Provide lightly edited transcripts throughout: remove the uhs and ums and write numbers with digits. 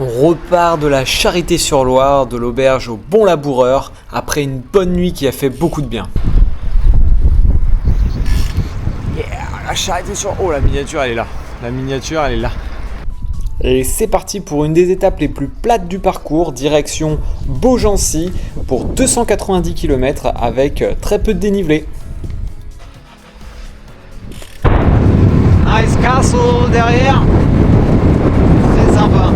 On repart de la Charité-sur-Loire, de l'auberge au Bon Laboureur, après une bonne nuit qui a fait beaucoup de bien. Yeah, la Charité-sur-Loire. Oh, la miniature, elle est là. La miniature, elle est là. Et c'est parti pour une des étapes les plus plates du parcours, direction Beaugency, pour 290 km avec très peu de dénivelé. Nice Castle derrière. Très sympa.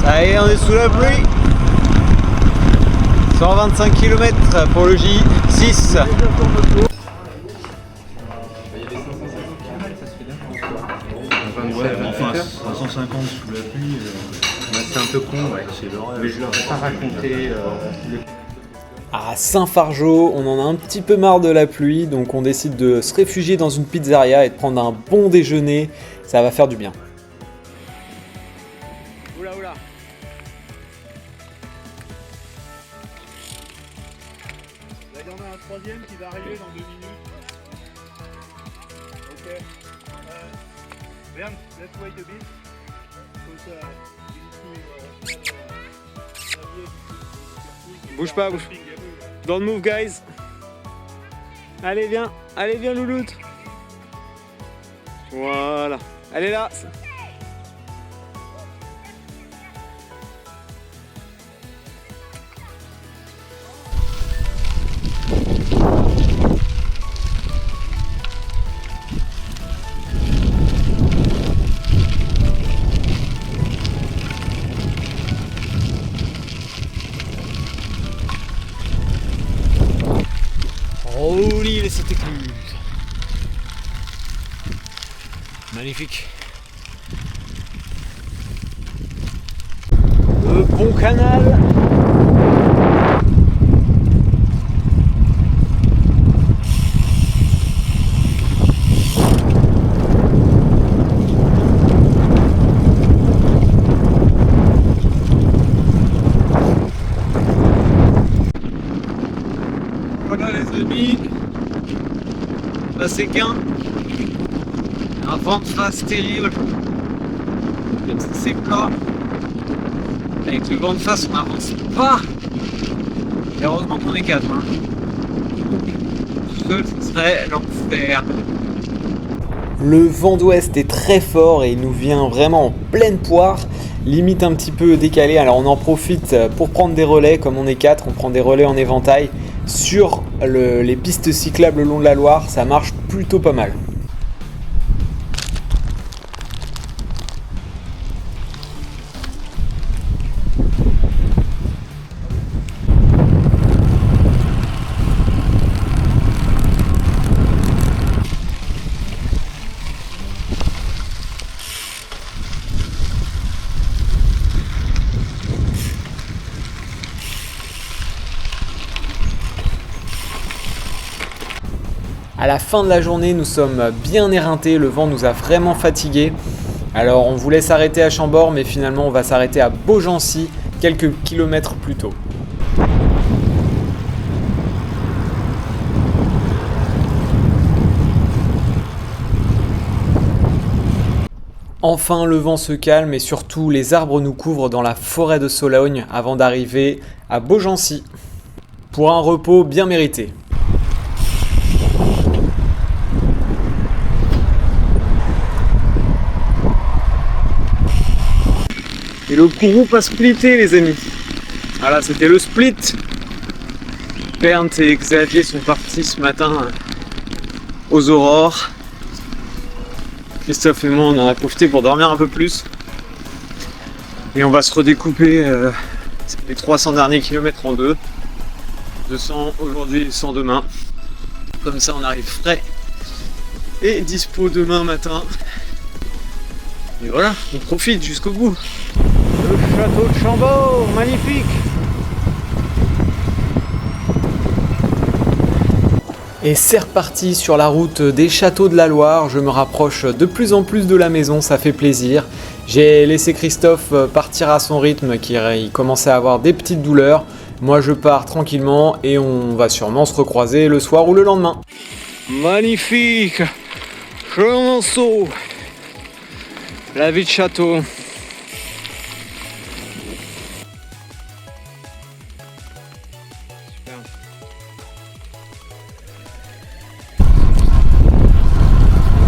Ça y est, on est sous la pluie. 125 km pour le J6. Ouais, enfin 350 sous la pluie, c'est un peu con, ouais, c'est l'horreur. Mais je leur ai pas raconté. À Saint-Fargeau, on en a un petit peu marre de la pluie, donc on décide de se réfugier dans une pizzeria et de prendre un bon déjeuner. Ça va faire du bien. Oula oula. Là, il y en a un troisième qui va arriver dans 2 minutes. Ok. Bernd, let's wait a bit. Because, we need to, Bouge pas, bouge. Don't move, guys. Allez, viens, louloute. Voilà. Elle est là. Holy les Santa Cruz. Magnifique. Le bon canal. Voilà les amis, là c'est qu'un vent de face terrible, comme ça c'est plat, avec le vent de face on n'avance pas, et heureusement qu'on est 4, hein. Tout seul ce serait l'enfer. Le vent d'ouest est très fort et il nous vient vraiment en pleine poire, limite un petit peu décalé, alors on en profite pour prendre des relais, comme on est 4, on prend des relais en éventail. Sur les pistes cyclables le long de la Loire, ça marche plutôt pas mal. À la fin de la journée, nous sommes bien éreintés, le vent nous a vraiment fatigués. Alors on voulait s'arrêter à Chambord, mais finalement on va s'arrêter à Beaugency, quelques kilomètres plus tôt. Enfin le vent se calme et surtout les arbres nous couvrent dans la forêt de Sologne avant d'arriver à Beaugency. Pour un repos bien mérité. Et le groupe a splitté les amis. Voilà, c'était le split. Bernd et Xavier sont partis ce matin aux aurores. Christophe et moi on en a profité pour dormir un peu plus. Et on va se redécouper les 300 derniers kilomètres en deux. 200 aujourd'hui et 100 demain. Comme ça on arrive frais et dispo demain matin. Et voilà, on profite jusqu'au bout. Le château de Chambord, magnifique! Et c'est reparti sur la route des châteaux de la Loire, je me rapproche de plus en plus de la maison, ça fait plaisir. J'ai laissé Christophe partir à son rythme, il commençait à avoir des petites douleurs. Moi je pars tranquillement et on va sûrement se recroiser le soir ou le lendemain. Magnifique Chenonceau, la vie de château.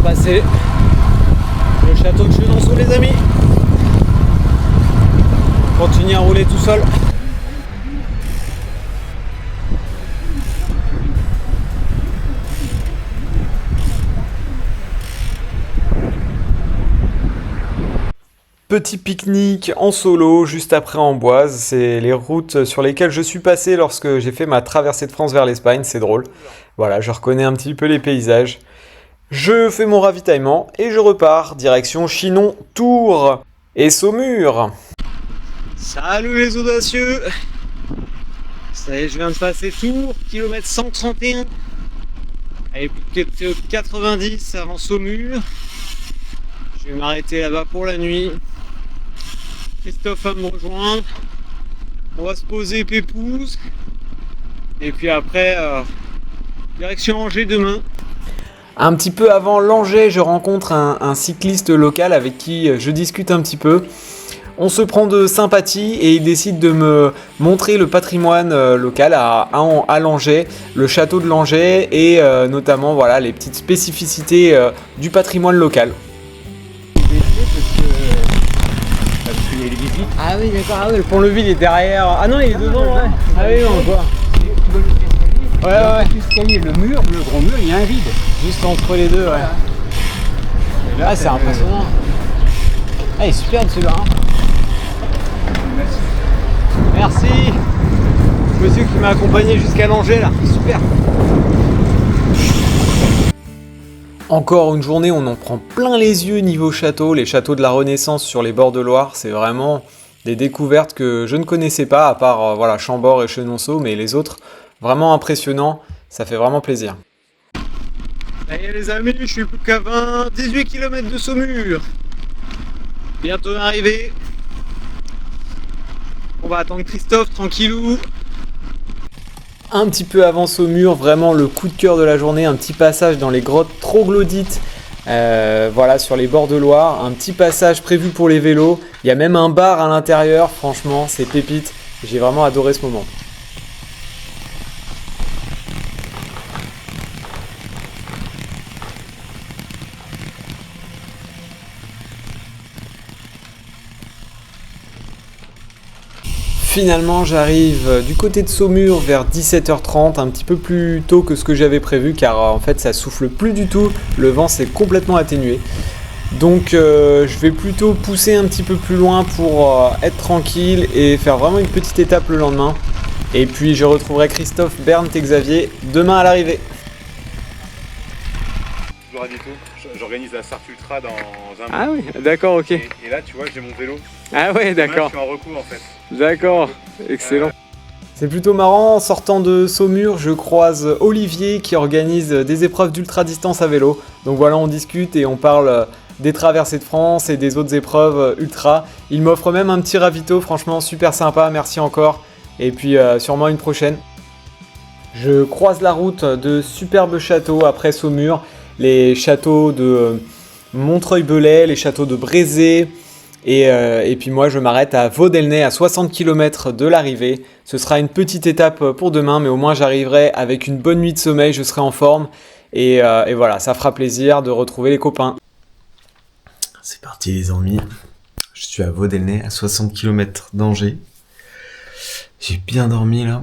Passer le château de Chenonceau les amis. Continue à rouler tout seul. Petit pique-nique en solo juste après Amboise, c'est les routes sur lesquelles je suis passé lorsque j'ai fait ma traversée de France vers l'Espagne, c'est drôle. Voilà, je reconnais un petit peu les paysages. Je fais mon ravitaillement et je repars, direction Chinon, Tours et Saumur. Salut les audacieux! Ça y est, je viens de passer Tours, kilomètre 131. Allez, plus que 90 avant Saumur. Je vais m'arrêter là-bas pour la nuit. Christophe va me rejoindre. On va se poser pépouze. Et puis après, direction Angers demain. Un petit peu avant Langeais, je rencontre un cycliste local avec qui je discute un petit peu. On se prend de sympathie et il décide de me montrer le patrimoine local à Langeais, le château de Langeais et notamment voilà, les petites spécificités du patrimoine local. Ah oui, d'accord, ah oui, le pont-levis il est derrière. Ah non, il est devant, ouais. Ah oui, on le voit. Ouais. L'escalier, le mur, le gros mur, il y a un vide. Juste entre les deux, ouais. Là, ah, c'est impressionnant. Ah, il est superbe celui-là. Hein. Merci. Monsieur qui m'a accompagné jusqu'à Langeais, là. Super. Encore une journée, on en prend plein les yeux niveau château. Les châteaux de la Renaissance sur les bords de Loire, c'est vraiment des découvertes que je ne connaissais pas, à part voilà, Chambord et Chenonceau, mais les autres, vraiment impressionnants. Ça fait vraiment plaisir. Allez les amis, je suis plus qu'à 18 km de Saumur. Bientôt arrivé. On va attendre Christophe tranquillou. Un petit peu avant Saumur, vraiment le coup de cœur de la journée, un petit passage dans les grottes troglodytes, voilà, sur les bords de Loire, un petit passage prévu pour les vélos. Il y a même un bar à l'intérieur, franchement, c'est pépite. J'ai vraiment adoré ce moment. Finalement, j'arrive du côté de Saumur vers 17h30, un petit peu plus tôt que ce que j'avais prévu car en fait ça souffle plus du tout, le vent s'est complètement atténué. Donc je vais plutôt pousser un petit peu plus loin pour être tranquille et faire vraiment une petite étape le lendemain. Et puis je retrouverai Christophe, Bernd et Xavier demain à l'arrivée. J'organise la Sarthe Ultra dans un mois. Ah oui, d'accord, ok. Et là, tu vois, j'ai mon vélo. Ah ouais, d'accord. Je suis en recours en fait. D'accord, excellent. C'est plutôt marrant, en sortant de Saumur, je croise Olivier qui organise des épreuves d'ultra distance à vélo. Donc voilà, on discute et on parle des traversées de France et des autres épreuves ultra. Il m'offre même un petit ravito, franchement super sympa, merci encore. Et puis sûrement une prochaine. Je croise la route de superbes châteaux après Saumur. Les châteaux de Montreuil-Belay, les châteaux de Brézé. Et puis moi je m'arrête à Vaudelnay à 60 km de l'arrivée. Ce sera une petite étape pour demain, mais au moins j'arriverai avec une bonne nuit de sommeil, je serai en forme. Et voilà, ça fera plaisir de retrouver les copains. C'est parti les amis. Je suis à Vaudelnay à 60 km d'Angers. J'ai bien dormi là.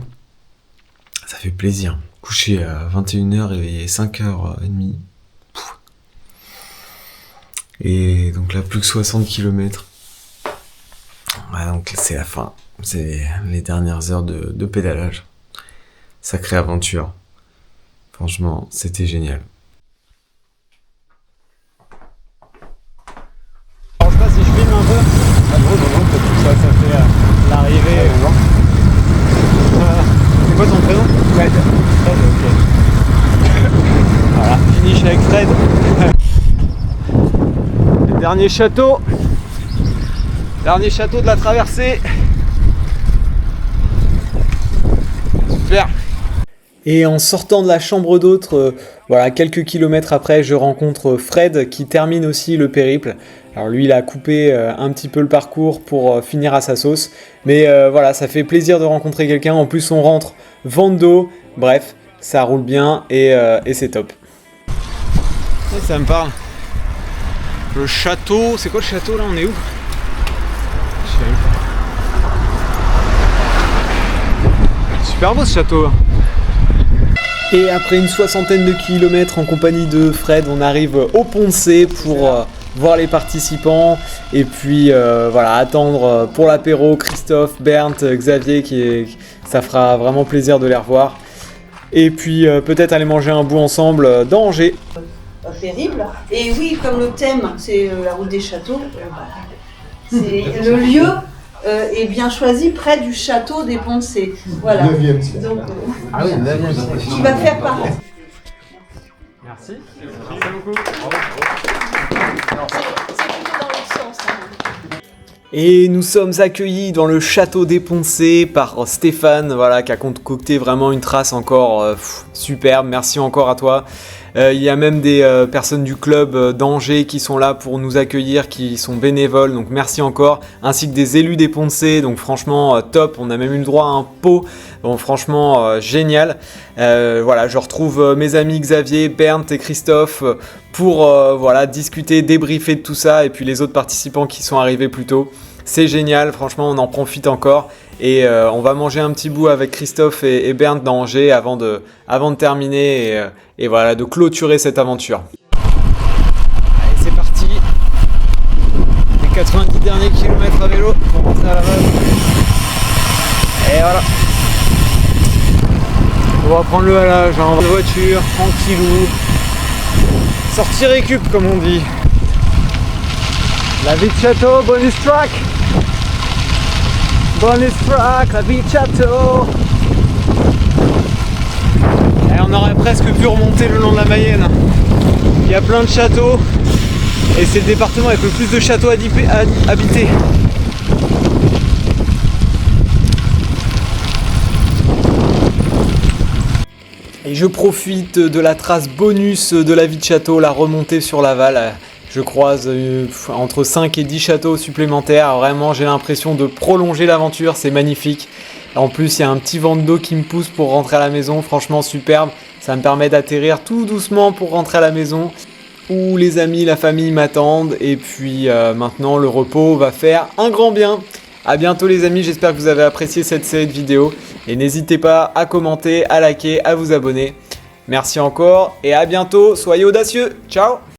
Ça fait plaisir. Couché à 21h, réveillé 5h30. Et donc là, plus que 60 km. Ouais, donc c'est la fin. C'est les dernières heures de pédalage. Sacrée aventure. Franchement, c'était génial. Alors, je sais pas si je filme un peu. Ça fait l'arrivée. C'est quoi ton prénom? Fred. Fred, ok. Voilà, finish avec Fred. Le dernier château. Dernier château de la traversée. Super. Et en sortant de la chambre d'hôte, voilà, quelques kilomètres après, je rencontre Fred qui termine aussi le périple. Alors lui, il a coupé un petit peu le parcours pour finir à sa sauce. Mais voilà, ça fait plaisir de rencontrer quelqu'un. En plus, on rentre vent d'eau. Bref, ça roule bien et c'est top. Et ça me parle. Le château, c'est quoi le château là? On est où? Je sais même pas. Super beau ce château. Et après une soixantaine de kilomètres en compagnie de Fred, on arrive au Pont de C pour voir les participants et puis voilà, attendre pour l'apéro Christophe, Bernd, Xavier, ça fera vraiment plaisir de les revoir. Et puis peut-être aller manger un bout ensemble dans Angers. Périple. Et oui, comme le thème, c'est la route des châteaux, c'est le lieu est bien choisi près du château des Ponts de C. Voilà. Donc, Ah oui, 9e siècle. qui va faire partie. Merci. Merci beaucoup. C'est plutôt dans l'autre sens. Hein. Et nous sommes accueillis dans le château des Ponts de C par Stéphane, voilà, qui a concocté vraiment une trace encore superbe. Merci encore à toi. Il y a même des personnes du club d'Angers qui sont là pour nous accueillir, qui sont bénévoles, donc merci encore, ainsi que des élus des Ponts de C, donc franchement top, on a même eu le droit à un pot, donc franchement génial. Voilà, je retrouve mes amis Xavier, Bernd et Christophe pour voilà, discuter, débriefer de tout ça, et puis les autres participants qui sont arrivés plus tôt. C'est génial, franchement on en profite encore. Et on va manger un petit bout avec Christophe et Bernd dans Angers avant de terminer et voilà, de clôturer cette aventure. Allez, c'est parti. Les 90 derniers kilomètres à vélo pour rentrer à la base. Et voilà. On va prendre le halage, hein, de voiture, tranquillou. Sortie récup comme on dit. La vie de château, bonus track. Bonus track, la vie de château. Et on aurait presque pu remonter le long de la Mayenne. Il y a plein de châteaux et c'est le département avec le plus de châteaux habités. Et je profite de la trace bonus de la vie de château, la remontée sur Laval. Je croise entre 5 et 10 châteaux supplémentaires. Vraiment, j'ai l'impression de prolonger l'aventure. C'est magnifique. En plus, il y a un petit vent d'eau qui me pousse pour rentrer à la maison. Franchement, superbe. Ça me permet d'atterrir tout doucement pour rentrer à la maison où les amis, la famille m'attendent. Et puis maintenant, le repos va faire un grand bien. À bientôt les amis. J'espère que vous avez apprécié cette série de vidéos. Et n'hésitez pas à commenter, à liker, à vous abonner. Merci encore et à bientôt. Soyez audacieux. Ciao!